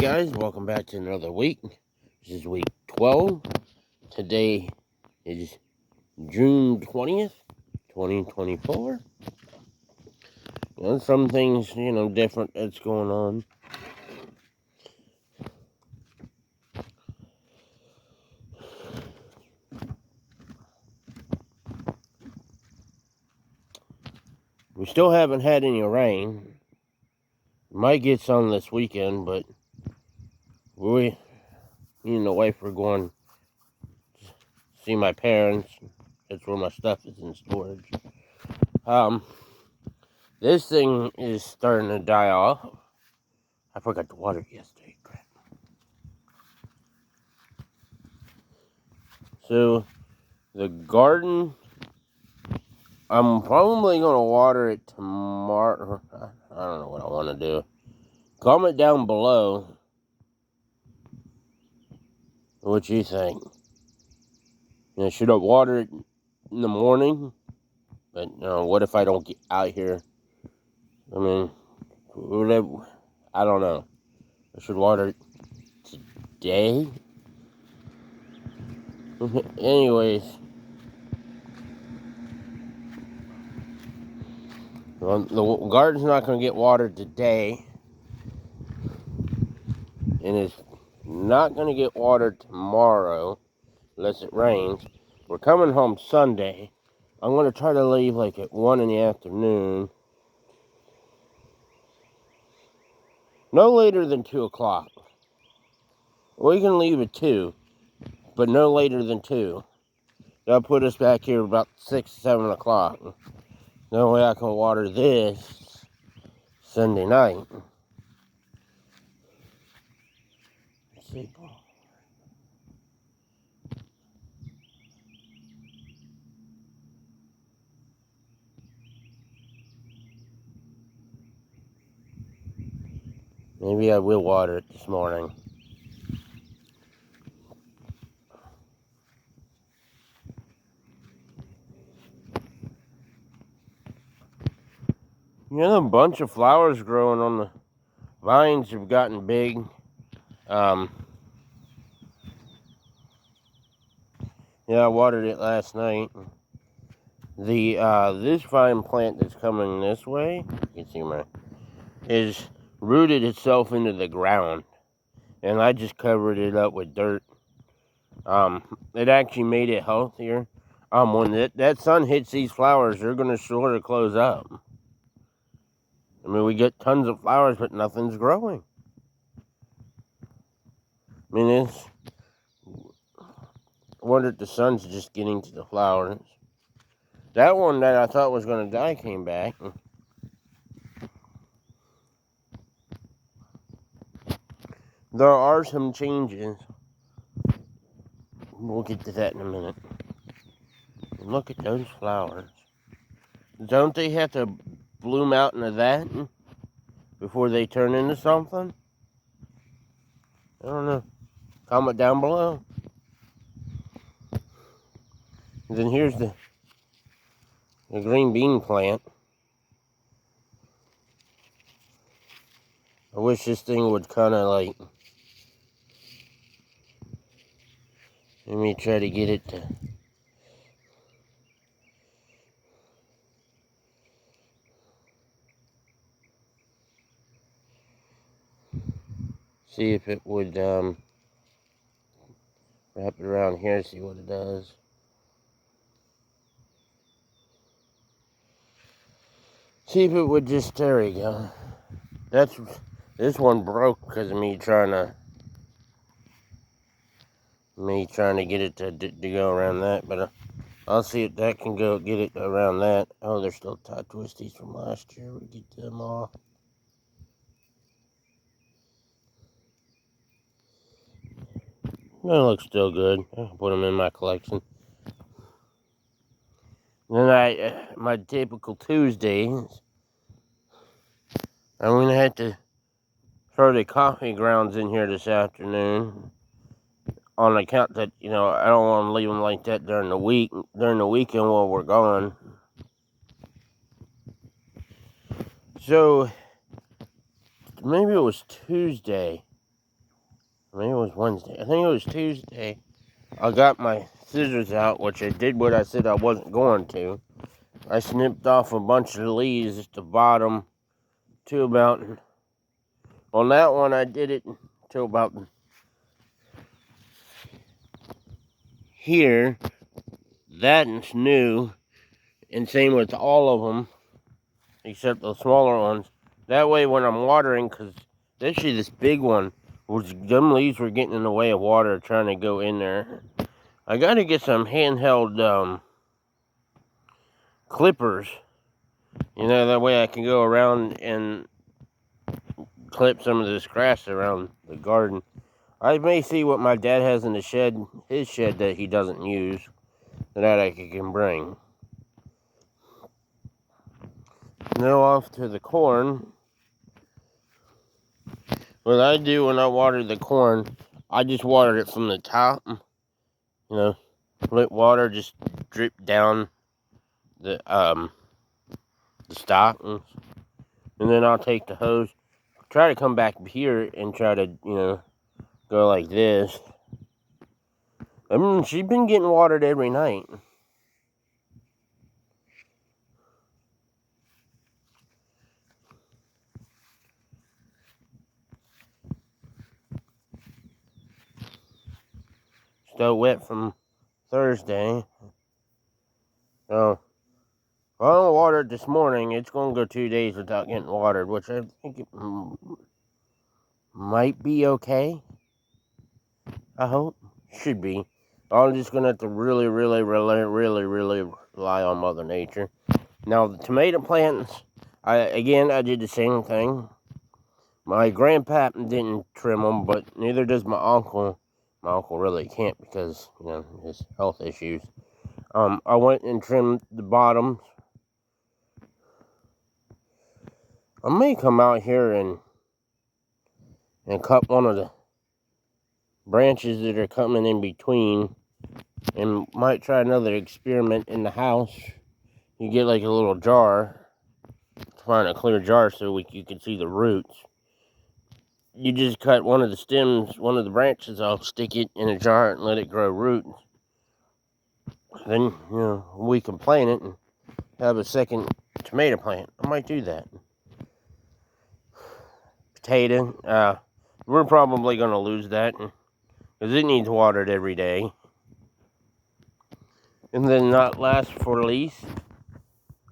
guys, welcome back to another week. This is week 12. Today is June 20th, 2024. Some things, different that's going on. We still haven't had any rain. Might get some this weekend, but me and the wife are going to see my parents. That's where my stuff is in storage. This thing is starting to die off. I forgot to water it yesterday. Crap. So, the garden, I'm probably going to water it tomorrow. I don't know what I want to do. Comment down below what you think. Should I water it in the morning? But what if I don't get out here? I mean, I don't know. I should water it today? Anyways. Well, the garden's not going to get watered today. And it's not going to get watered tomorrow. Unless it rains. We're coming home Sunday. I'm going to try to leave like at 1 in the afternoon. No later than 2 o'clock. We can leave at 2. But no later than 2. That'll put us back here about 6, 7 o'clock. That way I can water this Sunday night. Let's see. Maybe I will water it this morning. A bunch of flowers growing on the vines have gotten big. Yeah, I watered it last night. This vine plant that's coming this way, you can see is rooted itself into the ground. And I just covered it up with dirt. It actually made it healthier. When that sun hits these flowers, they're going to sort of close up. I mean, we get tons of flowers, but nothing's growing. I mean, I wonder if the sun's just getting to the flowers. That one that I thought was going to die came back. There are some changes. We'll get to that in a minute. Look at those flowers. Don't they have to bloom out into that before they turn into something? I don't know. Comment down below. And then here's the green bean plant. I wish this thing would kind of like... Let me try to get it to... See if it would wrap it around here, see what it does. See if it would just, there we go. This one broke because of me trying to get it to go around that, but I'll see if that can go get it around that. Oh, there's still tie twisties from last year. We get them off. That looks still good. I'll put them in my collection. Then my typical Tuesdays, I'm going to have to throw the coffee grounds in here this afternoon. On account that, I don't want to leave them like that during the weekend while we're gone. So, maybe it was Tuesday. Maybe it was Wednesday. I think it was Tuesday. I got my scissors out, which I did what I said I wasn't going to. I snipped off a bunch of leaves at the bottom to about... On that one, I did it to about here. That's new. And same with all of them, except the smaller ones. That way when I'm watering, because especially this big one, them leaves were getting in the way of water trying to go in there. I got to get some handheld clippers. That way I can go around and clip some of this grass around the garden. I may see what my dad has in the shed, his shed that he doesn't use, that I can bring. Now off to the corn. What I do when I water the corn, I just water it from the top. Let water just drip down the stalk, and then I'll take the hose, try to come back here and try to, go like this. She's been getting watered every night. Still wet from Thursday. So, if I don't water it this morning, it's going to go 2 days without getting watered, which I think it might be okay. I hope. Should be. I'm just going to have to really rely on Mother Nature. Now, the tomato plants, I did the same thing. My grandpa didn't trim them, but neither does my uncle. My uncle really can't because, his health issues. I went and trimmed the bottoms. I may come out here and cut one of the branches that are coming in between, and might try another experiment in the house. You get like a little jar, find a clear jar so you can see the roots. You just cut one of the stems, one of the branches off, stick it in a jar and let it grow roots. Then, we can plant it and have a second tomato plant. I might do that. Potato, we're probably going to lose that because it needs watered every day. And then not last for least,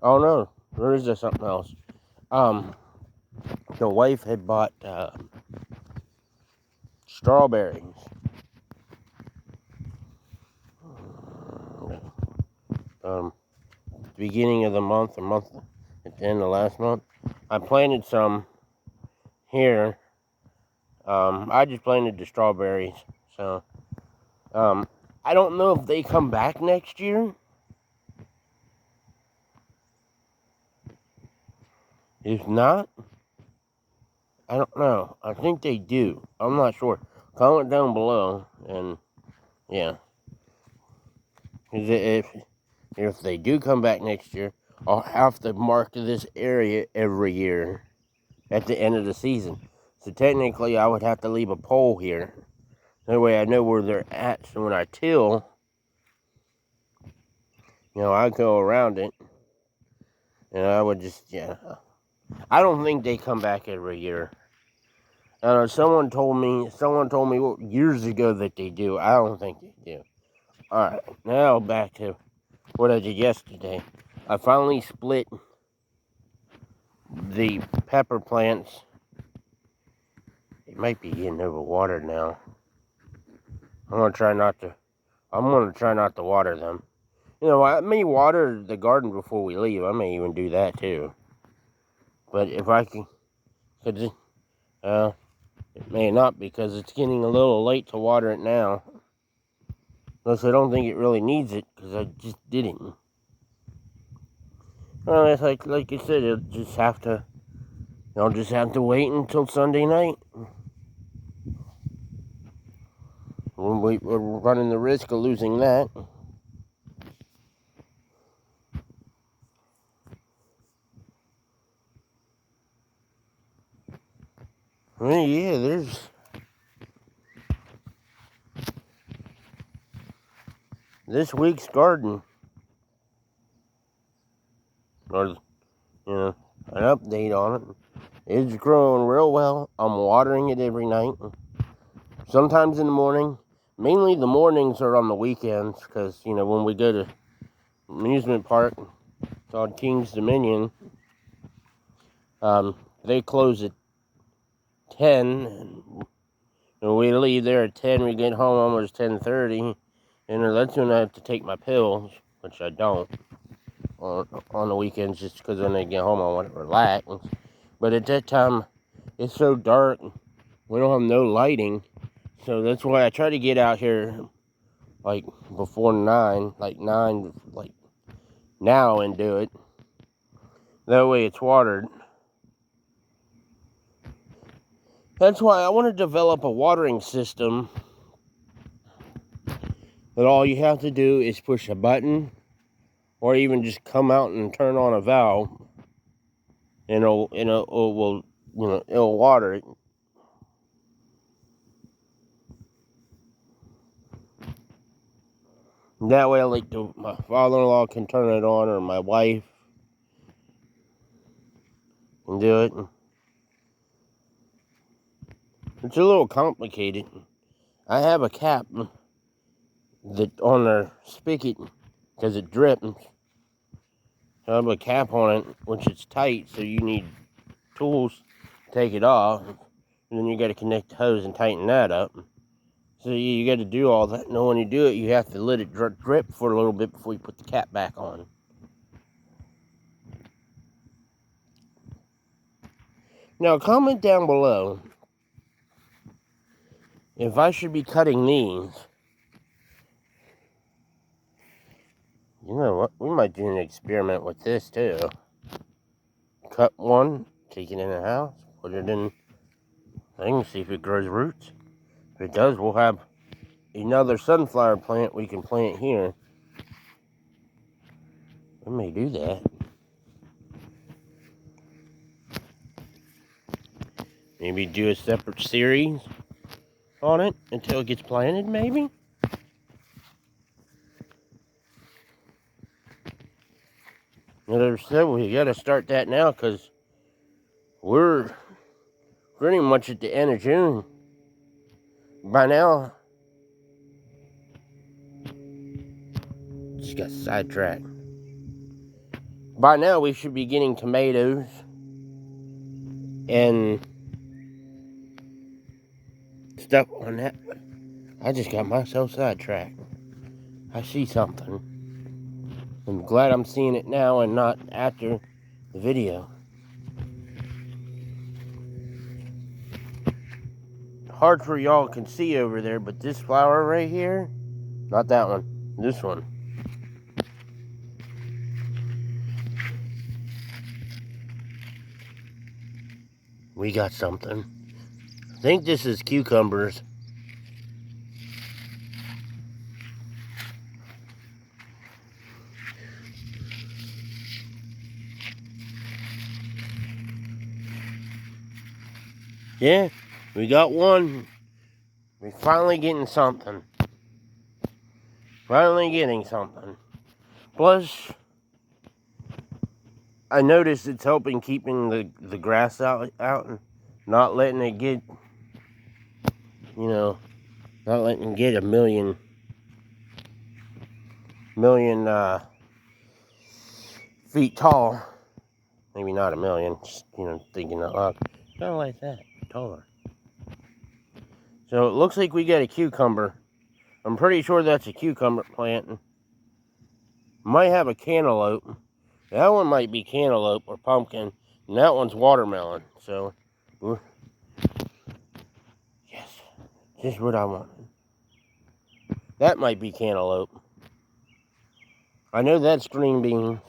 oh no, there is something else. The wife had bought strawberries. Beginning of the month, at the end of last month, I planted some here. I just planted the strawberries, so I don't know if they come back next year. If not, I don't know. I think they do. I'm not sure. Comment down below, and yeah. If they do come back next year, I'll have to mark this area every year at the end of the season. So technically, I would have to leave a pole here. That way I know where they're at. So when I till, I go around it. And I would just, I don't think they come back every year. Someone told me years ago that they do. I don't think they do. Alright, now back to what I did yesterday. I finally split the pepper plants. It might be getting overwatered now. I'm gonna try not to water them. I may water the garden before we leave. I may even do that too. But if I can, it may not, because it's getting a little late to water it now. Plus, I don't think it really needs it because I just didn't. Well, it's like I said, I'll just have to wait until Sunday night. We're running the risk of losing that. Well, yeah, this week's garden, or, you know, an update on it. It's growing real well. I'm watering it every night. Sometimes in the morning. Mainly the mornings are on the weekends, because, you know, when we go to amusement park called King's Dominion, they close at 10, and we leave there at 10, we get home almost 10:30, and that's when I have to take my pills, which I don't on the weekends, just because when I get home I want to relax. But at that time, it's so dark, we don't have no lighting, so that's why I try to get out here like before 9, like now, and do it. That way it's watered. That's why I want to develop a watering system that all you have to do is push a button, or even just come out and turn on a valve, and it'll water it. That way, like, my father-in-law can turn it on, or my wife can do it. It's a little complicated. I have a cap that on the spigot, because it drips. I have a cap on it, which is tight, so you need tools to take it off. And then you got to connect the hose and tighten that up. So you got to do all that. And when you do it, you have to let it drip for a little bit before you put the cap back on. Now, comment down below if I should be cutting these. You know what? We might do an experiment with this too. Cut one, take it in the house, put it in thing, see if it grows roots. If it does, we'll have another sunflower plant we can plant here. We may do that. Maybe do a separate series on it until it gets planted, maybe? As I said, we got to start that now, because we're pretty much at the end of June. By now, just got sidetracked. By now, we should be getting tomatoes and stuff on that. I just got myself sidetracked. I see something. I'm glad I'm seeing it now and not after the video. Hard for y'all can see over there, but this flower right here, not that one, this one. We got something. I think this is cucumbers. Yeah, we got one. We're finally getting something. Finally getting something. Plus, I noticed it's helping keeping the grass out and not letting it get, not letting it get a million feet tall. Maybe not a million, just, thinking out loud. Kind of like that, taller. So it looks like we got a cucumber. I'm pretty sure that's a cucumber plant. Might have a cantaloupe. That one might be cantaloupe or pumpkin. And that one's watermelon. So, yes, just what I wanted. That might be cantaloupe. I know that's green beans.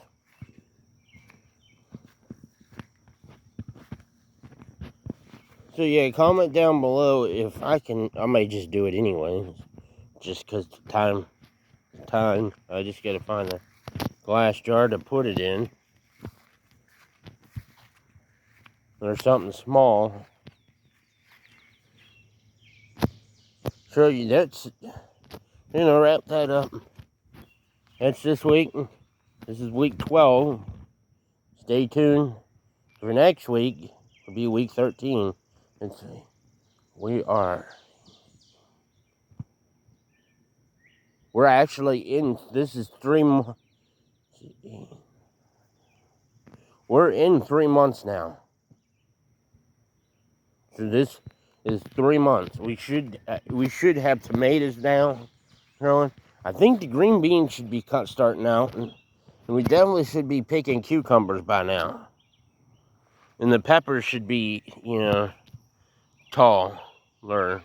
So yeah, comment down below if I can. I may just do it anyway, just because time. I just gotta find a glass jar to put it in, or something small. Show you that's, wrap that up. That's this week. This is week 12. Stay tuned for next week. It'll be week 13. Let's see. We're actually in, this is 3 months. We're in 3 months now. So this is 3 months. We should have tomatoes now growing. I think the green beans should be starting out, and we definitely should be picking cucumbers by now. And the peppers should be, taller. The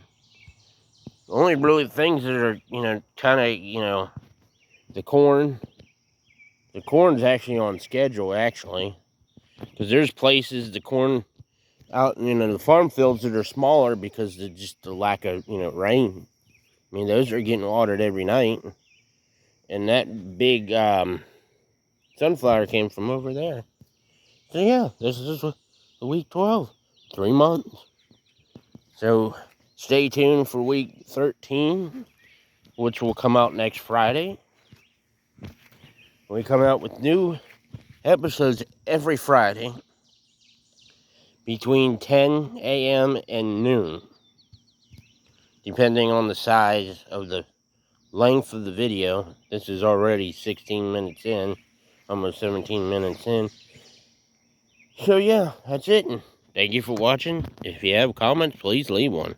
only really things that are, kind of, the corn. The corn's actually on schedule, actually, because there's places the corn out, the farm fields that are smaller because of just the lack of, rain. I mean, those are getting watered every night. And that big sunflower came from over there. So, yeah, this is the week 12. 3 months. So, stay tuned for week 13, which will come out next Friday. We come out with new episodes every Friday between 10 a.m. and noon, depending on the size of the length of the video. This is already 16 minutes in, almost 17 minutes in. So yeah, that's it. Thank you for watching. If you have comments, please leave one.